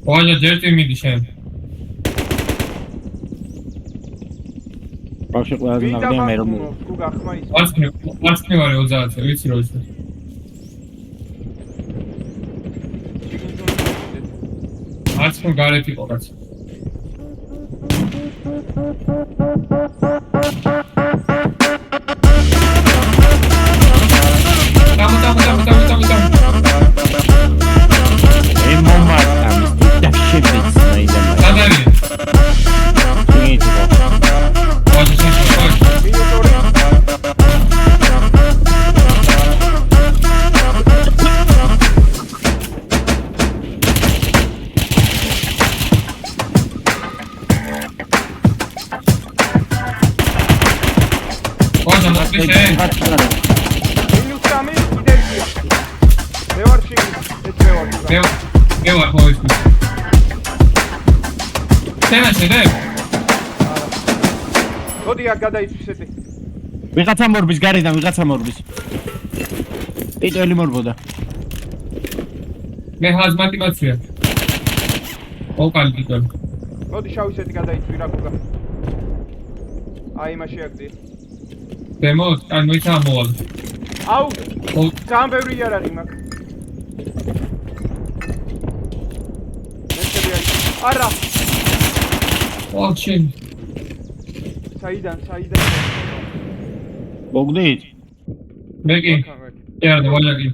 ვაჟა ჯერტი მიდი შენ. ბავშვი ყველაზე ნამდვილი მე რომ არცნი ვარ 30-ზე, ვიცი რომ ისე. არცნი გარეთ იყო კაცი. გადაიცვისეთი. ვიღაცა მორბის გარედან, ვიღაცა მორბის. პიტველი მორბოდა. მე ჰაზმატი მაცვია. ოკალი პიტველი. მოდი შავისეთი გადაიცვი რა გუგა. აი იმაში აგდია. დემოს, ან მოიცა მოვალ. აუ! ძალიან ბევრი არ არის მაგ. არა. ოჩენ. საიდან? მოგდით? მე კი. ეხლა ვაჟაკი.